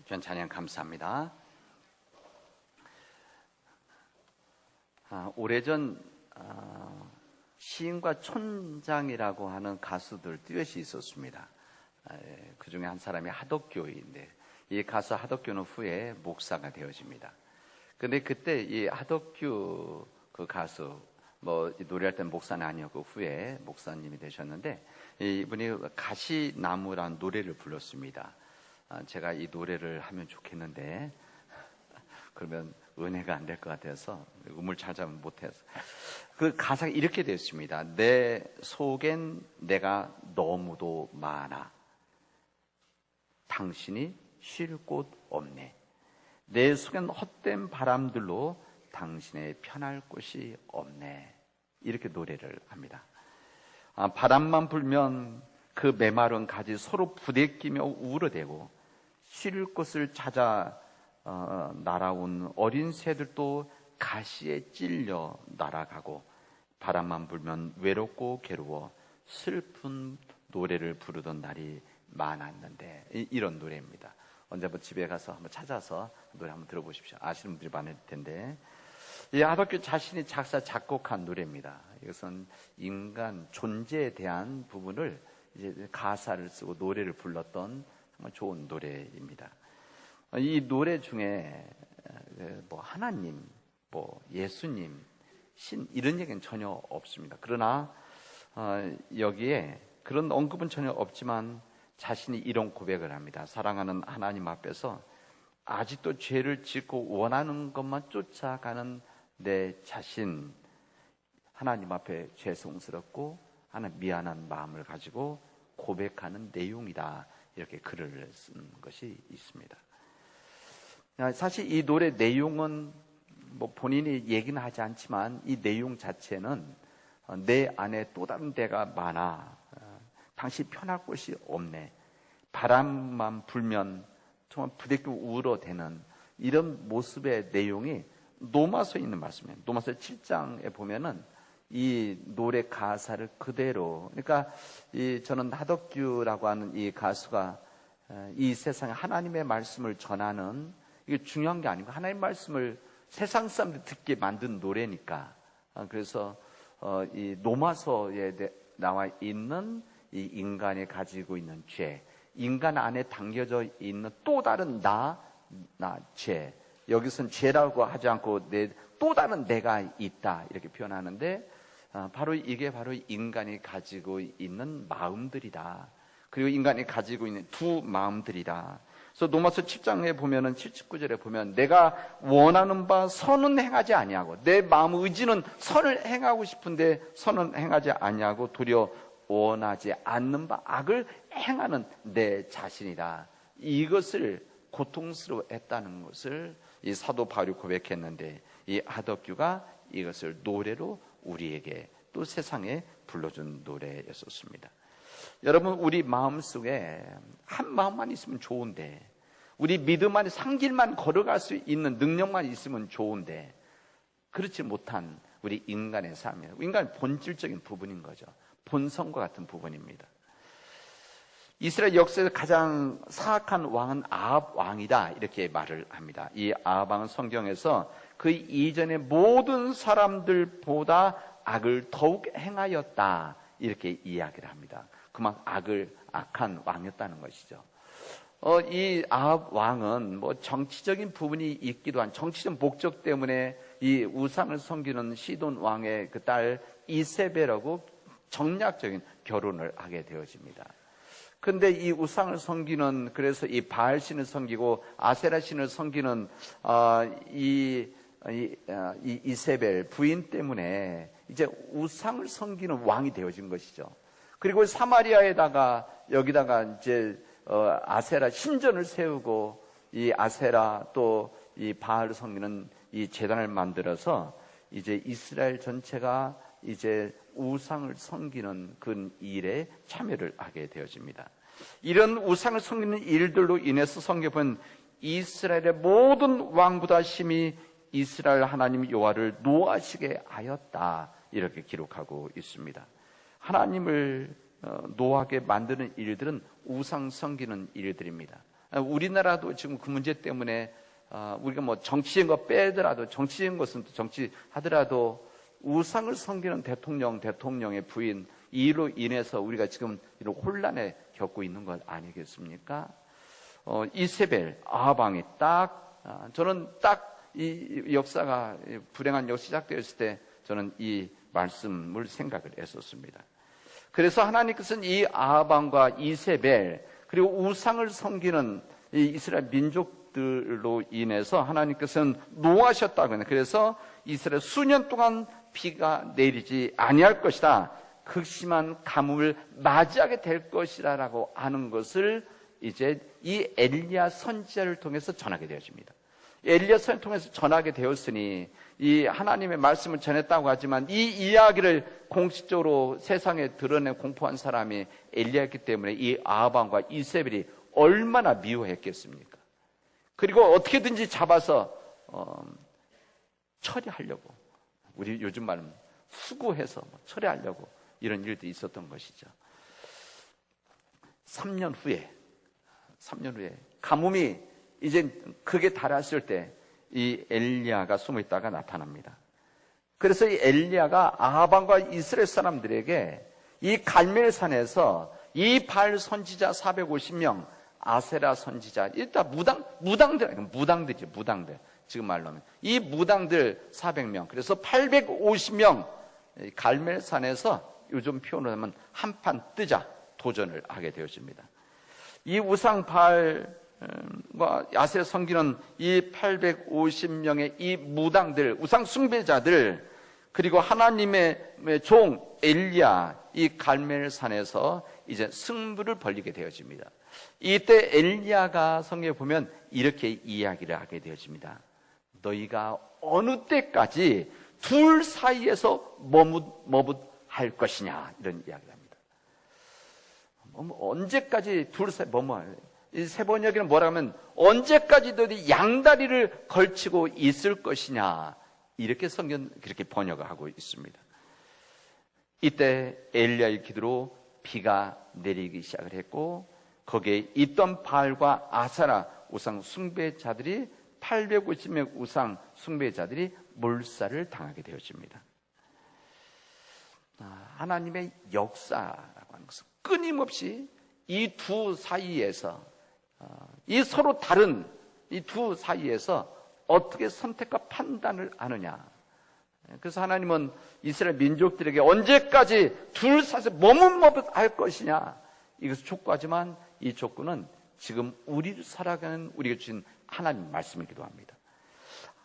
귀한 찬양 감사합니다. 오래전 시인과 촌장이라고 하는 가수들 듀엣이 있었습니다. 그 중에 한 사람이 하덕규인데, 이 가수 하덕규는 후에 목사가 되어집니다. 근데 그때 이 하덕규 그 가수, 노래할 땐 목사는 아니었고 후에 목사님이 되셨는데, 이분이 가시나무라는 노래를 불렀습니다. 제가 이 노래를 하면 좋겠는데 그러면 은혜가 안 될 것 같아서 음을 잘 잡으면 못해서, 그 가사가 이렇게 되어 있습니다. 내 속엔 내가 너무도 많아, 당신이 쉴 곳 없네. 내 속엔 헛된 바람들로 당신의 편할 곳이 없네. 이렇게 노래를 합니다. 바람만 불면 그 메마른 가지 서로 부대끼며 울어대고, 쉴 곳을 찾아 날아온 어린 새들도 가시에 찔려 날아가고, 바람만 불면 외롭고 괴로워 슬픈 노래를 부르던 날이 많았는데, 이런 노래입니다. 언제 한번 집에 가서 한번 찾아서 노래 한번 들어보십시오. 아시는 분들이 많을 텐데, 이 하덕규 자신이 작사 작곡한 노래입니다. 이것은 인간 존재에 대한 부분을 이제 가사를 쓰고 노래를 불렀던 정말 좋은 노래입니다. 이 노래 중에 하나님, 예수님, 신 이런 얘기는 전혀 없습니다. 그러나 여기에 그런 언급은 전혀 없지만 자신이 이런 고백을 합니다. 사랑하는 하나님 앞에서 아직도 죄를 짓고 원하는 것만 쫓아가는 내 자신, 하나님 앞에 죄송스럽고 하나 미안한 마음을 가지고 고백하는 내용이다. 이렇게 글을 쓴 것이 있습니다. 사실 이 노래 내용은 본인이 얘기는 하지 않지만 이 내용 자체는 내 안에 또 다른 데가 많아, 당신 편할 곳이 없네, 바람만 불면 정말 부대끼고 울어대는 이런 모습의 내용이 노마서에 있는 말씀이에요. 노마서 7장에 보면은 이 노래 가사를 그대로, 그러니까 저는 하덕규라고 하는 이 가수가 이 세상에 하나님의 말씀을 전하는, 이게 중요한 게 아니고 하나님의 말씀을 세상 사람들이 듣게 만든 노래니까, 그래서 이 노마서에 나와 있는 이 인간이 가지고 있는 죄, 인간 안에 담겨져 있는 또 다른 죄, 여기서는 죄라고 하지 않고 또 다른 내가 있다 이렇게 표현하는데, 바로 이게 바로 인간이 가지고 있는 마음들이다. 그리고 인간이 가지고 있는 두 마음들이다. 그래서 노마서 7장에 보면은 79절에 보면, 내가 원하는 바 선은 행하지 아니하고, 내 마음 의지는 선을 행하고 싶은데 선은 행하지 아니하고 도리어 원하지 않는 바 악을 행하는 내 자신이다. 이것을 고통스러워했다는 것을 이 사도 바울이 고백했는데, 이 하덕규가 이것을 노래로 우리에게 또 세상에 불러준 노래였었습니다. 여러분, 우리 마음속에 한 마음만 있으면 좋은데, 우리 믿음 안에 상길만 걸어갈 수 있는 능력만 있으면 좋은데, 그렇지 못한 우리 인간의 삶이에요. 인간의 본질적인 부분인 거죠. 본성과 같은 부분입니다. 이스라엘 역사에서 가장 사악한 왕은 아합 왕이다, 이렇게 말을 합니다. 이 아합 왕은 성경에서 그 이전의 모든 사람들보다 악을 더욱 행하였다, 이렇게 이야기를 합니다. 그만큼 악한 왕이었다는 것이죠. 이 아합 왕은 정치적인 부분이 있기도 한, 정치적 목적 때문에 이 우상을 섬기는 시돈 왕의 그 딸 이세벨하고 정략적인 결혼을 하게 되어집니다. 근데 이 우상을 섬기는, 그래서 이 바알 신을 섬기고 아세라 신을 섬기는 이세벨 부인 때문에 이제 우상을 섬기는 왕이 되어진 것이죠. 그리고 사마리아에다가 여기다가 이제 아세라 신전을 세우고, 이 아세라 또 이 바알을 섬기는 이 제단을 만들어서 이제 이스라엘 전체가 이제 우상을 섬기는 그 일에 참여를 하게 되어집니다. 이런 우상을 섬기는 일들로 인해서 성경에 보면 이스라엘의 모든 왕보다 심히 이스라엘 하나님 여호와를 노하시게 하였다, 이렇게 기록하고 있습니다. 하나님을 노하게 만드는 일들은 우상 섬기는 일들입니다. 우리나라도 지금 그 문제 때문에 우리가 뭐 정치적인 거 빼더라도, 정치적인 것은 또 정치하더라도 우상을 섬기는 대통령의 부인, 이로 인해서 우리가 지금 이런 혼란에 겪고 있는 것 아니겠습니까? 이세벨, 아방이 저는 딱 이 역사가, 불행한 역사 시작되었을 때 저는 이 말씀을 생각을 했었습니다. 그래서 하나님께서는 이 아방과 이세벨, 그리고 우상을 섬기는 이 이스라엘 민족들로 인해서 하나님께서는 노하셨다고 하는, 그래서 이스라엘 수년 동안 비가 내리지 아니할 것이다, 극심한 가뭄을 맞이하게 될 것이라고 하는 것을 이제 이 엘리야 선지자를 통해서 전하게 되어집니다. 엘리야 선지자를 통해서 전하게 되었으니, 이 하나님의 말씀을 전했다고 하지만 이 이야기를 공식적으로 세상에 드러내 공포한 사람이 엘리야였기 때문에 이 아합과 이세벨이 얼마나 미워했겠습니까? 그리고 어떻게든지 잡아서 처리하려고, 우리 요즘 말은 수구해서 처리하려고 이런 일도 있었던 것이죠. 3년 후에 가뭄이 이제 극에 달했을 때 이 엘리야가 숨어 있다가 나타납니다. 그래서 이 엘리야가 아합과 이스라엘 사람들에게 이 갈멜산에서 이 바알 선지자 450명, 아세라 선지자, 일단 무당들이죠. 지금 말로 하면 이 무당들 400명, 그래서 850명 갈멜산에서 요즘 표현으로 하면 한판 뜨자 도전을 하게 되어집니다. 이 우상 바알과 아세라 섬기는 이 850명의 이 무당들, 우상 숭배자들, 그리고 하나님의 종 엘리야, 이 갈멜산에서 이제 승부를 벌이게 되어집니다. 이때 엘리야가 성경에 보면 이렇게 이야기를 하게 되어집니다. 너희가 어느 때까지 둘 사이에서 머뭇할 것이냐, 이런 이야기를 합니다. 언제까지 둘 사이 머뭇할, 이 세번역에는 뭐라 하면 언제까지 너희들이 양다리를 걸치고 있을 것이냐, 이렇게 성경 그렇게 번역을 하고 있습니다. 이때 엘리야의 기도로 비가 내리기 시작을 했고, 거기에 있던 바알과 아사라 우상 숭배자들이 850명 우상 숭배자들이 몰살을 당하게 되어집니다. 하나님의 역사라고 하는 것은 끊임없이 이 두 사이에서, 이 서로 다른 이 두 사이에서 어떻게 선택과 판단을 하느냐. 그래서 하나님은 이스라엘 민족들에게 언제까지 둘 사이에서 머뭇할 것이냐, 이것을 촉구하지만 이 촉구는 지금 우리를 살아가는 우리가 주신 하나님 말씀이기도 합니다.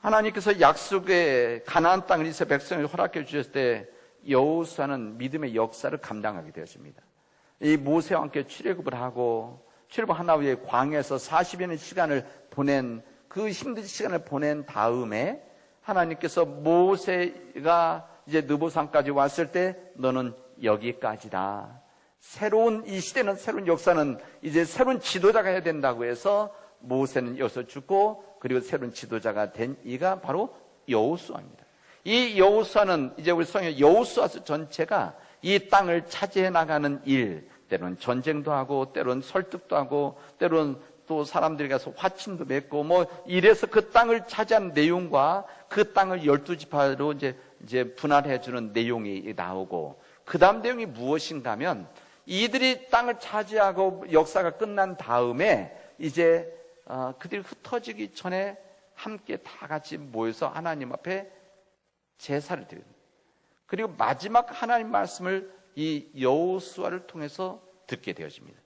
하나님께서 약속의 가나안 땅을 이스라엘 백성에게 허락해 주셨을 때 여호수아는 믿음의 역사를 감당하게 되었습니다. 이 모세와 함께 출애굽을 하고, 출애굽한 후에 광야에서 40여년 시간을 보낸, 그 힘든 시간을 보낸 다음에 하나님께서 모세가 이제 느보산까지 왔을 때 너는 여기까지다. 새로운 이 시대는, 새로운 역사는 이제 새로운 지도자가 해야 된다고 해서 모세는 여기서 죽고, 그리고 새로운 지도자가 된 이가 바로 여호수아입니다. 이 여호수아는 이제 우리 성경 여호수아 전체가 이 땅을 차지해 나가는 일, 때로는 전쟁도 하고, 때로는 설득도 하고, 때로는 또 사람들이 가서 화친도 맺고, 이래서 그 땅을 차지한 내용과 그 땅을 12지파로 이제 분할해 주는 내용이 나오고, 그 다음 내용이 무엇인가 하면, 이들이 땅을 차지하고 역사가 끝난 다음에 이제 그들이 흩어지기 전에 함께 다 같이 모여서 하나님 앞에 제사를 드립니다. 그리고 마지막 하나님 말씀을 이 여호수아를 통해서 듣게 되어집니다.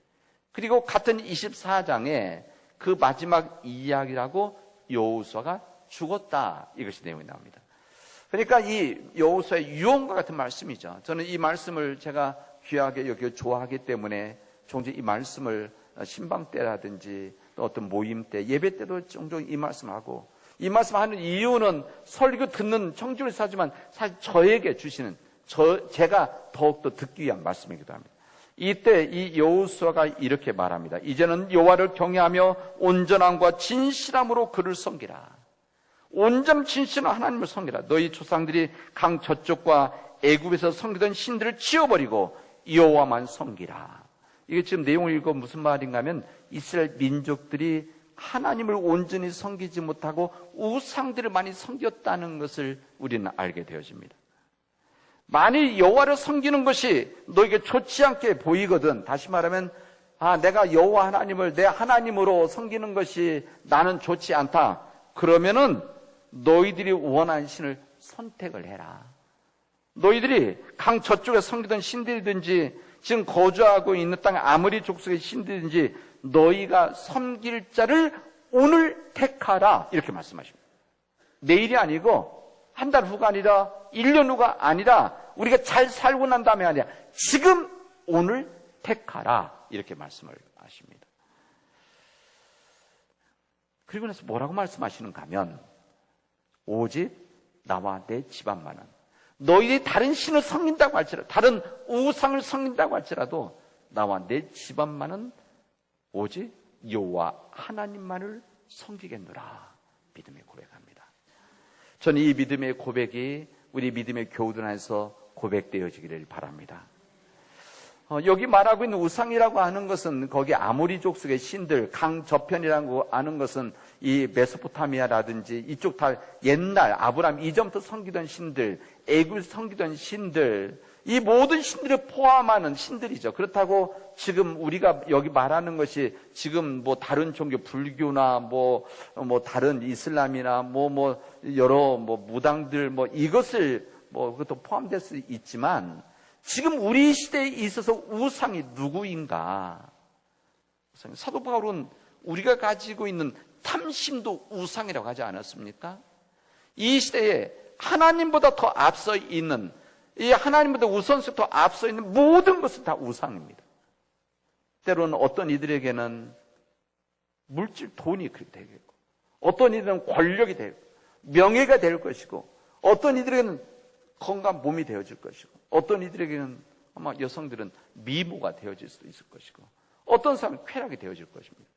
그리고 같은 24장에 그 마지막 이야기라고 여호수아가 죽었다, 이것이 내용이 나옵니다. 그러니까 이 여호수아의 유언과 같은 말씀이죠. 저는 이 말씀을 제가 귀하게 여기고 좋아하기 때문에 종종 이 말씀을 신방 때라든지 또 어떤 모임 때, 예배 때도 종종 이 말씀하고, 이 말씀하는 이유는 설교 듣는 청중을 사지만 사실 저에게 주시는, 제가 더욱더 듣기 위한 말씀이기도 합니다. 이때 이 여호수아가 이렇게 말합니다. 이제는 여호와를 경외하며 온전함과 진실함으로 그를 섬기라. 온전 진실한 하나님을 섬기라. 너희 조상들이 강 저쪽과 애굽에서 섬기던 신들을 지워버리고 여호와만 섬기라. 이게 지금 내용을 읽어 무슨 말인가 하면 이스라엘 민족들이 하나님을 온전히 섬기지 못하고 우상들을 많이 섬겼다는 것을 우리는 알게 되어집니다. 만일 여호와를 섬기는 것이 너에게 좋지 않게 보이거든, 다시 말하면 내가 여호와 하나님을 내 하나님으로 섬기는 것이 나는 좋지 않다, 그러면은 너희들이 원하는 신을 선택을 해라. 너희들이 강 저쪽에 섬기던 신들이든지 지금 거주하고 있는 땅 아무리 족속의 신들이든지 너희가 섬길 자를 오늘 택하라, 이렇게 말씀하십니다. 내일이 아니고 한 달 후가 아니라 1년 후가 아니라 우리가 잘 살고 난 다음에 아니라 지금 오늘 택하라, 이렇게 말씀을 하십니다. 그리고 나서 뭐라고 말씀하시는가 하면 오직 나와 내 집안만은, 너희들이 다른 신을 섬긴다고 할지라도, 다른 우상을 섬긴다고 할지라도 나와 내 집안만은 오직 여호와 하나님만을 섬기겠노라, 믿음의 고백합니다. 저는 이 믿음의 고백이 우리 믿음의 교우들 안에서 고백되어지기를 바랍니다. 여기 말하고 있는 우상이라고 하는 것은 거기 아모리 족속의 신들, 강 저편이라고 하는 것은 이 메소포타미아라든지 이쪽 다 옛날 아브라함 이전부터 섬기던 신들, 애굽 섬기던 신들, 이 모든 신들을 포함하는 신들이죠. 그렇다고 지금 우리가 여기 말하는 것이 지금 뭐 다른 종교, 불교나 뭐 다른 이슬람이나 여러 무당들 이것을 그것도 포함될 수 있지만, 지금 우리 시대에 있어서 우상이 누구인가? 사도 바울은 우리가 가지고 있는 탐심도 우상이라고 하지 않았습니까? 이 시대에 하나님보다 더 앞서 있는, 이 하나님보다 우선순위 더 앞서 있는 모든 것은 다 우상입니다. 때로는 어떤 이들에게는 물질, 돈이 되겠고, 어떤 이들은 권력이 되고 명예가 될 것이고, 어떤 이들에게는 건강한 몸이 되어질 것이고, 어떤 이들에게는 아마 여성들은 미모가 되어질 수도 있을 것이고, 어떤 사람은 쾌락이 되어질 것입니다.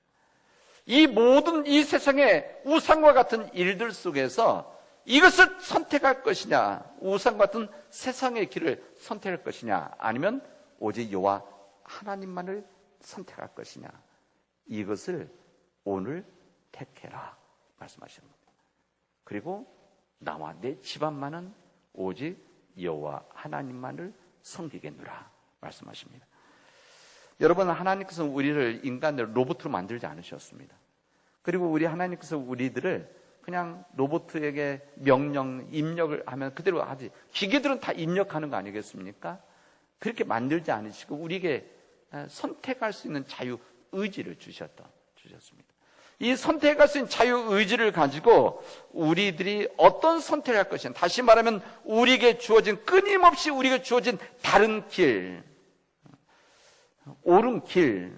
이 모든 이 세상의 우상과 같은 일들 속에서 이것을 선택할 것이냐, 우상과 같은 세상의 길을 선택할 것이냐, 아니면 오직 여호와 하나님만을 선택할 것이냐, 이것을 오늘 택해라 말씀하시는 겁니다. 그리고 나와 내 집안만은 오직 여호와 하나님만을 섬기겠노라 말씀하십니다. 여러분, 하나님께서 우리를 인간들 로봇으로 만들지 않으셨습니다. 그리고 우리 하나님께서 우리들을 그냥 로봇에게 명령, 입력을 하면 그대로 하지. 기계들은 다 입력하는 거 아니겠습니까? 그렇게 만들지 않으시고 우리에게 선택할 수 있는 자유 의지를 주셨습니다. 이 선택할 수 있는 자유 의지를 가지고 우리들이 어떤 선택을 할 것이냐, 다시 말하면 우리에게 주어진, 끊임없이 우리에게 주어진 다른 길, 옳은 길,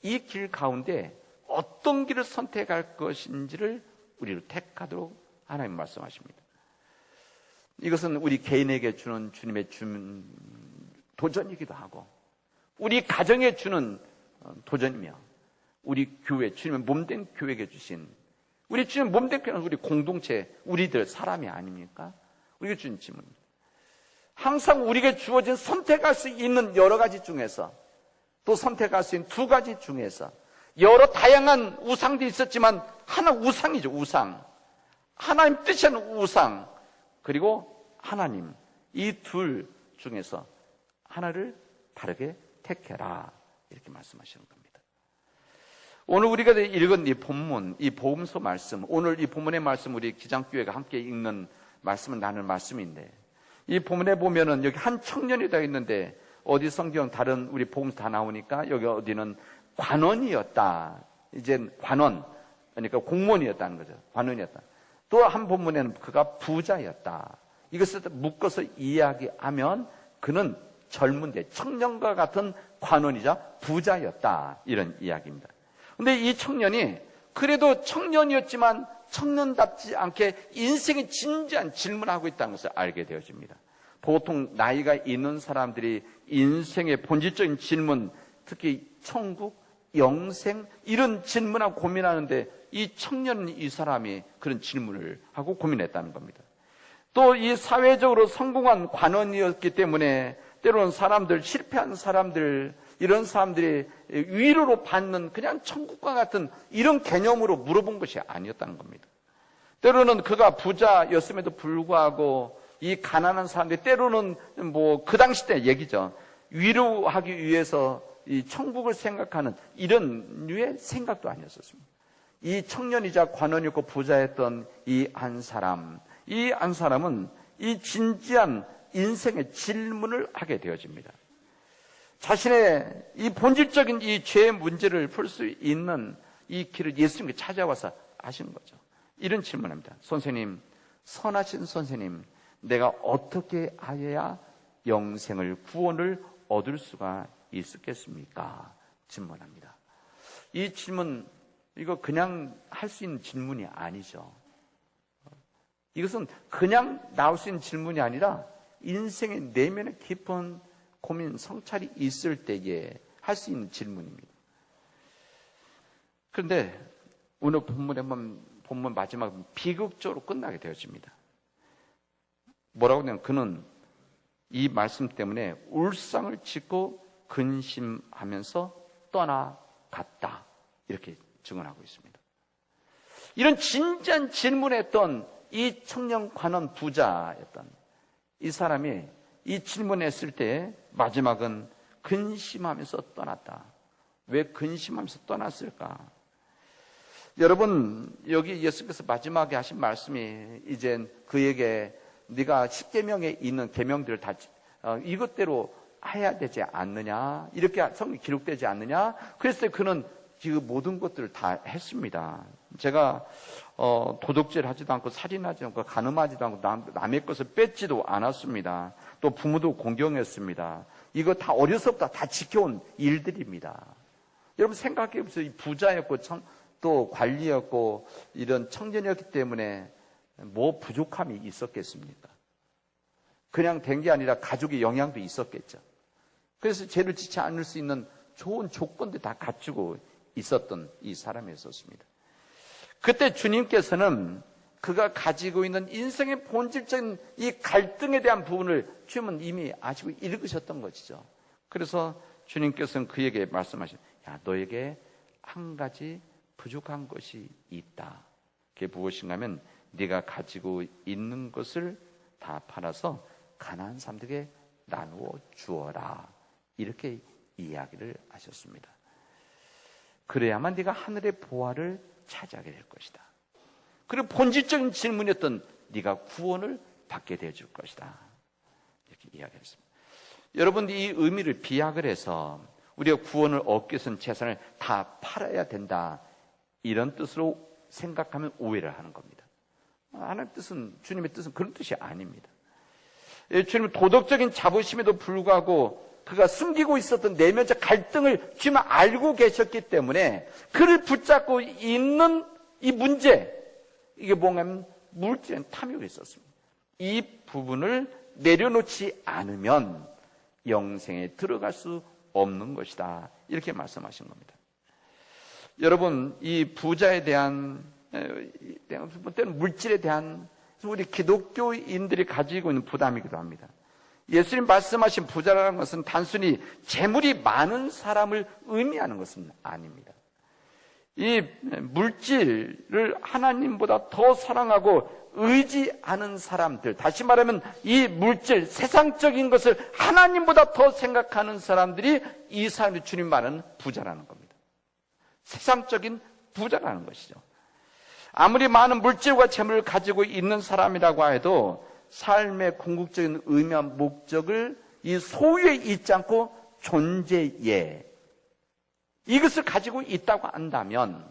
이 길 가운데 어떤 길을 선택할 것인지를 우리를 택하도록 하나님 말씀하십니다. 이것은 우리 개인에게 주는 주님의 도전이기도 하고, 우리 가정에 주는 도전이며, 우리 교회, 주님의 몸된 교회에게 주신, 우리 주님의 몸된 교회는 우리 공동체, 우리들 사람이 아닙니까? 우리에게 주신 질문입니다. 항상 우리에게 주어진 선택할 수 있는 여러 가지 중에서, 또 선택할 수 있는 두 가지 중에서 여러 다양한 우상들이 있었지만 하나 우상이죠. 우상, 하나님 뜻이 하는 우상, 그리고 하나님, 이 둘 중에서 하나를 다르게 택해라, 이렇게 말씀하시는 겁니다. 오늘 우리가 읽은 이 본문, 이 복음서 말씀, 오늘 이 본문의 말씀, 우리 기장교회가 함께 읽는 말씀은 나는 말씀인데, 이 본문에 보면은 여기 한 청년이 다 있는데, 어디 성경 다른 우리 복음서 다 나오니까 여기 어디는 관원이었다. 이젠 관원, 그러니까 공무원이었다는 거죠. 관원이었다. 또 한 본문에는 그가 부자였다. 이것을 묶어서 이야기하면 그는 젊은데 청년과 같은 관원이자 부자였다, 이런 이야기입니다. 근데 이 청년이 그래도 청년이었지만 청년답지 않게 인생의 진지한 질문을 하고 있다는 것을 알게 되어집니다. 보통 나이가 있는 사람들이 인생의 본질적인 질문, 특히 천국, 영생, 이런 질문하고 고민하는데 이 청년, 이 사람이 그런 질문을 하고 고민했다는 겁니다. 또 이 사회적으로 성공한 관원이었기 때문에 때로는 사람들, 실패한 사람들, 이런 사람들이 위로로 받는 그냥 천국과 같은 이런 개념으로 물어본 것이 아니었다는 겁니다. 때로는 그가 부자였음에도 불구하고 이 가난한 사람들이 때로는 그 당시 때 얘기죠. 위로하기 위해서 이 천국을 생각하는 이런 류의 생각도 아니었었습니다. 이 청년이자 관원이었고 부자였던 이 한 사람은 이 진지한 인생의 질문을 하게 되어집니다. 자신의 이 본질적인 이 죄의 문제를 풀 수 있는 이 길을 예수님께 찾아와서 아신 거죠. 이런 질문합니다. 선생님, 선하신 선생님, 내가 어떻게 하여야 영생을 구원을 얻을 수가 있었겠습니까? 질문합니다. 이 질문, 이거 그냥 할 수 있는 질문이 아니죠. 이것은 그냥 나올 수 있는 질문이 아니라 인생의 내면의 깊은 고민, 성찰이 있을 때에 할 수 있는 질문입니다. 그런데 오늘 본문 마지막 비극적으로 끝나게 되어집니다. 뭐라고 하냐면 그는 이 말씀 때문에 울상을 짓고 근심하면서 떠나갔다. 이렇게 증언하고 있습니다. 이런 진지한 질문을 했던 이 청년 관원 부자였던 이 사람이 이 질문했을 때 마지막은 근심하면서 떠났다. 왜 근심하면서 떠났을까? 여러분, 여기 예수께서 마지막에 하신 말씀이 이젠 그에게 네가 10계명에 있는 계명들을 다 이것대로 해야 되지 않느냐, 이렇게 성경에 기록되지 않느냐. 그랬을 때 그는 지금 모든 것들을 다 했습니다. 제가 도둑질 하지도 않고 살인하지 않고 간음하지도 않고 남의 것을 뺏지도 않았습니다. 또 부모도 공경했습니다. 이거 다 어려서부터 다 지켜온 일들입니다. 여러분 생각해 보세요. 이 부자였고 또 관리였고 이런 청년이었기 때문에 뭐 부족함이 있었겠습니까? 그냥 된 게 아니라 가족의 영향도 있었겠죠. 그래서 죄를 짓지 않을 수 있는 좋은 조건들 다 갖추고 있었던 이 사람이었습니다. 그때 주님께서는 그가 가지고 있는 인생의 본질적인 이 갈등에 대한 부분을 주님은 이미 아시고 읽으셨던 것이죠. 그래서 주님께서는 그에게 말씀하신, 야, 너에게 한 가지 부족한 것이 있다. 그게 무엇인가 하면 네가 가지고 있는 것을 다 팔아서 가난한 사람들에게 나누어 주어라. 이렇게 이야기를 하셨습니다. 그래야만 네가 하늘의 보화를 차지하게 될 것이다. 그리고 본질적인 질문이었던 네가 구원을 받게 되어줄 것이다. 이렇게 이야기했습니다. 여러분, 이 의미를 비약을 해서 우리가 구원을 얻기 위해서는 재산을 다 팔아야 된다. 이런 뜻으로 생각하면 오해를 하는 겁니다. 하나님의 뜻은, 주님의 뜻은 그런 뜻이 아닙니다. 주님은 도덕적인 자부심에도 불구하고 그가 숨기고 있었던 내면적 갈등을 주님은 알고 계셨기 때문에 그를 붙잡고 있는 이 문제, 이게 뭔가면 물질엔 탐욕이 있었습니다. 이 부분을 내려놓지 않으면 영생에 들어갈 수 없는 것이다. 이렇게 말씀하신 겁니다. 여러분, 이 부자에 대한 때는 물질에 대한 우리 기독교인들이 가지고 있는 부담이기도 합니다. 예수님 말씀하신 부자라는 것은 단순히 재물이 많은 사람을 의미하는 것은 아닙니다. 이 물질을 하나님보다 더 사랑하고 의지하는 사람들, 다시 말하면 이 물질, 세상적인 것을 하나님보다 더 생각하는 사람들이 이 사람이 주님 말하는 부자라는 겁니다. 세상적인 부자라는 것이죠. 아무리 많은 물질과 재물을 가지고 있는 사람이라고 해도 삶의 궁극적인 의미와 목적을 이 소유에 있지 않고 존재에 이것을 가지고 있다고 한다면,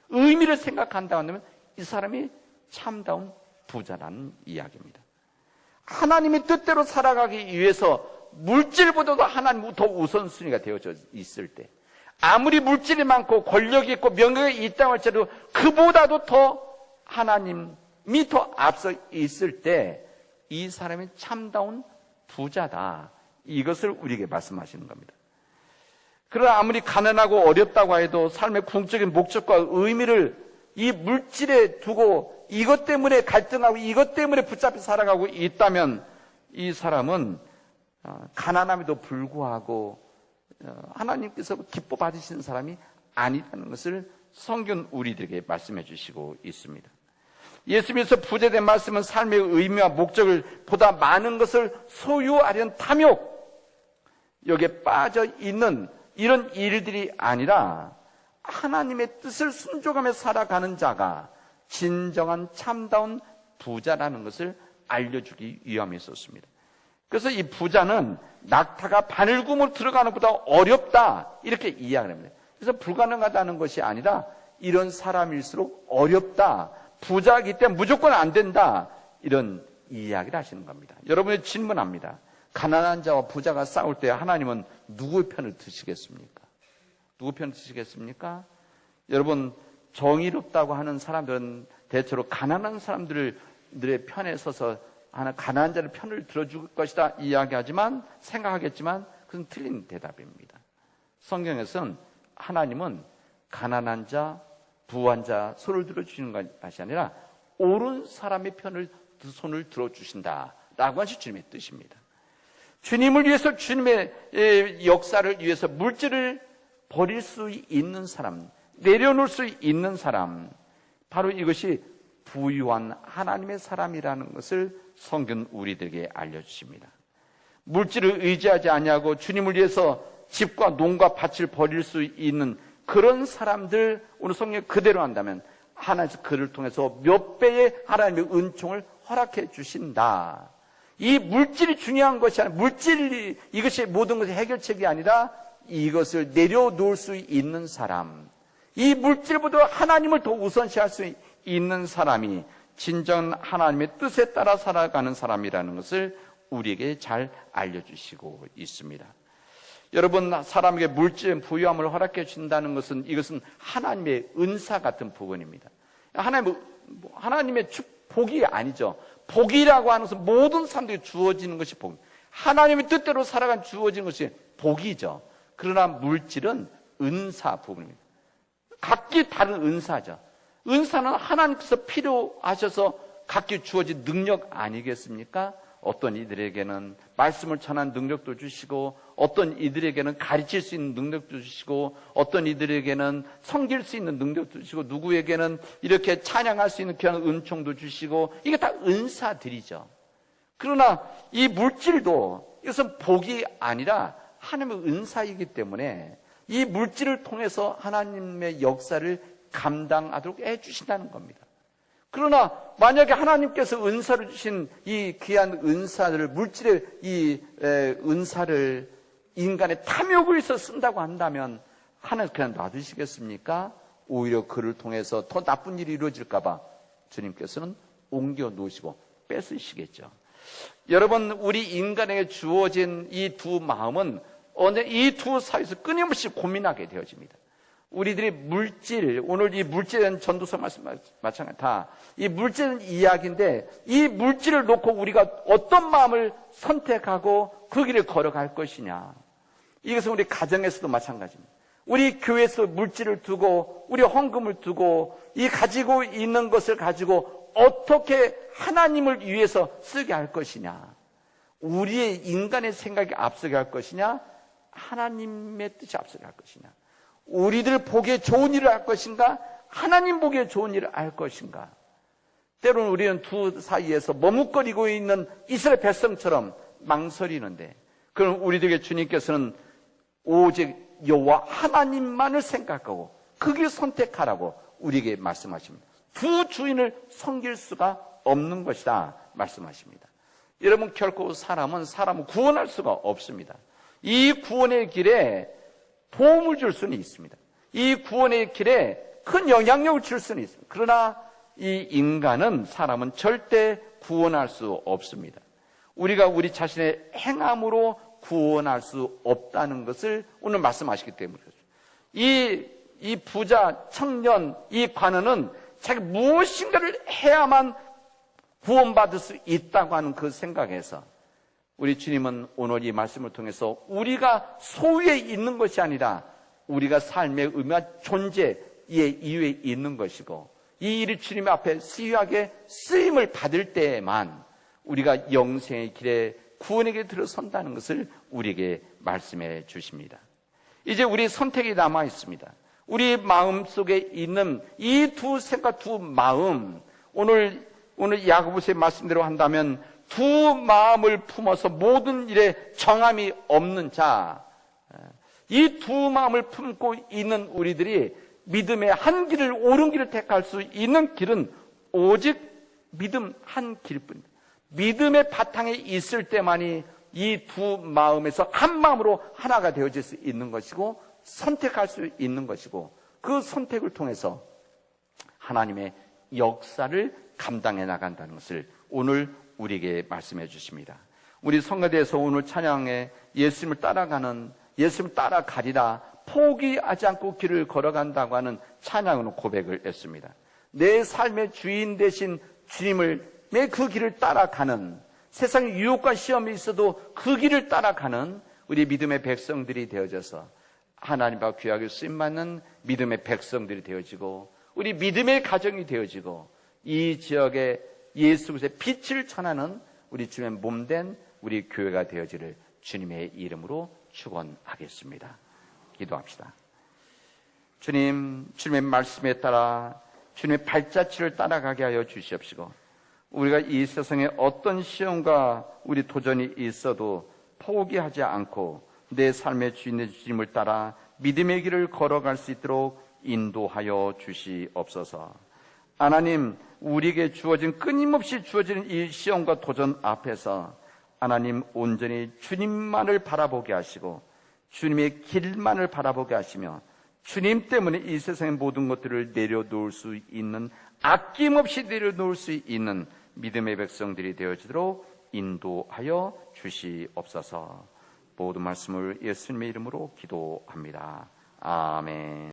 의미를 생각한다고 한다면 이 사람이 참다운 부자라는 이야기입니다. 하나님의 뜻대로 살아가기 위해서 물질보다도 하나님이 더 우선순위가 되어져 있을 때, 아무리 물질이 많고 권력이 있고 명예가 있다고 할지라도 그보다도 더 하나님이 더 앞서 있을 때 이 사람이 참다운 부자다. 이것을 우리에게 말씀하시는 겁니다. 그러나 아무리 가난하고 어렵다고 해도 삶의 궁극적인 목적과 의미를 이 물질에 두고 이것 때문에 갈등하고 이것 때문에 붙잡혀 살아가고 있다면 이 사람은 가난함에도 불구하고 하나님께서 기뻐 받으시는 사람이 아니라는 것을 성경 우리들에게 말씀해 주시고 있습니다. 예수님께서 부재된 말씀은 삶의 의미와 목적을 보다 많은 것을 소유하려는 탐욕, 여기에 빠져 있는 이런 일들이 아니라 하나님의 뜻을 순종하며 살아가는 자가 진정한 참다운 부자라는 것을 알려주기 위함에 있었습니다. 그래서 이 부자는 낙타가 바늘구멍으로 들어가는 것보다 어렵다, 이렇게 이야기합니다. 그래서 불가능하다는 것이 아니라 이런 사람일수록 어렵다, 부자이기 때문에 무조건 안 된다, 이런 이야기를 하시는 겁니다. 여러분이 질문합니다. 가난한 자와 부자가 싸울 때 하나님은 누구의 편을 드시겠습니까? 누구 편을 드시겠습니까? 여러분, 정의롭다고 하는 사람들은 대체로 가난한 사람들의 편에 서서 가난한 자의 편을 들어줄 것이다 이야기하지만, 생각하겠지만 그건 틀린 대답입니다. 성경에서는 하나님은 가난한 자, 부한 자 손을 들어주시는 것이 아니라 옳은 사람의 편을 손을 들어주신다라고 하신 주님의 뜻입니다. 주님을 위해서, 주님의 역사를 위해서 물질을 버릴 수 있는 사람, 내려놓을 수 있는 사람, 바로 이것이 부유한 하나님의 사람이라는 것을 성경 우리들에게 알려주십니다. 물질을 의지하지 아니하고 주님을 위해서 집과 농과 밭을 버릴 수 있는 그런 사람들, 오늘 성경 그대로 한다면 하나님께서 그를 통해서 몇 배의 하나님의 은총을 허락해 주신다. 이 물질이 중요한 것이 아니라, 물질이 이것이 모든 것의 해결책이 아니라 이것을 내려놓을 수 있는 사람, 이 물질보다 하나님을 더 우선시할 수 있는 사람이 진정 하나님의 뜻에 따라 살아가는 사람이라는 것을 우리에게 잘 알려주시고 있습니다. 여러분, 사람에게 물질 부유함을 허락해 주신다는 것은, 이것은 하나님의 은사 같은 부분입니다. 하나님의 복이 아니죠. 복이라고 하는 것은 모든 사람들에게 주어지는 것이 복입니다. 하나님의 뜻대로 살아간 주어지는 것이 복이죠. 그러나 물질은 은사 부분입니다. 각기 다른 은사죠. 은사는 하나님께서 필요하셔서 각기 주어진 능력 아니겠습니까? 어떤 이들에게는 말씀을 전하는 능력도 주시고, 어떤 이들에게는 가르칠 수 있는 능력도 주시고, 어떤 이들에게는 섬길 수 있는 능력도 주시고, 누구에게는 이렇게 찬양할 수 있는 귀한 은총도 주시고, 이게 다 은사들이죠. 그러나 이 물질도, 이것은 복이 아니라 하나님의 은사이기 때문에 이 물질을 통해서 하나님의 역사를 감당하도록 해주신다는 겁니다. 그러나 만약에 하나님께서 은사를 주신 이 귀한 은사를, 물질의 이 은사를 인간의 탐욕을 위해서 쓴다고 한다면 하나님 그냥 놔두시겠습니까? 오히려 그를 통해서 더 나쁜 일이 이루어질까 봐 주님께서는 옮겨 놓으시고 뺏으시겠죠. 여러분, 우리 인간에게 주어진 이 두 마음은 이 두 사이에서 끊임없이 고민하게 되어집니다. 우리들이 물질, 오늘 이 물질에 대한 전도서 말씀 마찬가지 다 이 물질은 이야기인데, 이 물질을 놓고 우리가 어떤 마음을 선택하고 그 길을 걸어갈 것이냐. 이것은 우리 가정에서도 마찬가지입니다. 우리 교회에서 물질을 두고, 우리 헌금을 두고, 이 가지고 있는 것을 가지고 어떻게 하나님을 위해서 쓰게 할 것이냐. 우리의 인간의 생각이 앞서게 할 것이냐, 하나님의 뜻이 앞서게 할 것이냐. 우리들 보기에 좋은 일을 할 것인가, 하나님 보기에 좋은 일을 할 것인가. 때로는 우리는 두 사이에서 머뭇거리고 있는 이스라엘 백성처럼 망설이는데, 그럼 우리들에게 주님께서는 오직 여호와 하나님만을 생각하고 그 길 선택하라고 우리에게 말씀하십니다. 두 주인을 섬길 수가 없는 것이다 말씀하십니다. 여러분, 결코 사람을 구원할 수가 없습니다. 이 구원의 길에 도움을 줄 수는 있습니다. 이 구원의 길에 큰 영향력을 줄 수는 있습니다. 그러나 이 인간은, 사람은 절대 구원할 수 없습니다. 우리가 우리 자신의 행함으로 구원할 수 없다는 것을 오늘 말씀하시기 때문에 그렇죠. 이 부자, 청년, 이 관원은 자기 무엇인가를 해야만 구원받을 수 있다고 하는 그 생각에서, 우리 주님은 오늘 이 말씀을 통해서 우리가 소유에 있는 것이 아니라 우리가 삶의 의미와 존재의 이유에 있는 것이고, 이 일이 주님 앞에 수요하게 쓰임을 받을 때에만 우리가 영생의 길에 구원에게 들어선다는 것을 우리에게 말씀해 주십니다. 이제 우리 선택이 남아 있습니다. 우리 마음 속에 있는 이 두 생각, 두 마음, 오늘 야고보서의 말씀대로 한다면 두 마음을 품어서 모든 일에 정함이 없는 자, 이 두 마음을 품고 있는 우리들이 믿음의 한 길을, 옳은 길을 택할 수 있는 길은 오직 믿음 한 길뿐입니다. 믿음의 바탕에 있을 때만이 이 두 마음에서 한 마음으로 하나가 되어질 수 있는 것이고 선택할 수 있는 것이고, 그 선택을 통해서 하나님의 역사를 감당해 나간다는 것을 오늘 우리에게 말씀해 주십니다. 우리 성가대에서 오늘 찬양에 예수님을 따라가리라, 포기하지 않고 길을 걸어간다고 하는 찬양으로 고백을 했습니다. 내 삶의 주인 되신 주님을 매 그 길을 따라가는, 세상에 유혹과 시험이 있어도 그 길을 따라가는 우리 믿음의 백성들이 되어져서 하나님과 귀하게 쓰임받는 믿음의 백성들이 되어지고, 우리 믿음의 가정이 되어지고, 이 지역에 예수 그리스도의 빛을 전하는 우리 주님의 몸된 우리 교회가 되어지를 주님의 이름으로 축원하겠습니다. 기도합시다. 주님, 주님의 말씀에 따라 주님의 발자취를 따라가게 하여 주시옵시고, 우리가 이 세상에 어떤 시험과 우리 도전이 있어도 포기하지 않고 내 삶의 주인의 주님을 따라 믿음의 길을 걸어갈 수 있도록 인도하여 주시옵소서. 하나님, 우리에게 끊임없이 주어지는 이 시험과 도전 앞에서 하나님 온전히 주님만을 바라보게 하시고 주님의 길만을 바라보게 하시며 주님 때문에 이 세상의 모든 것들을 내려놓을 수 있는, 아낌없이 내려놓을 수 있는 믿음의 백성들이 되어지도록 인도하여 주시옵소서. 모든 말씀을 예수님의 이름으로 기도합니다. 아멘.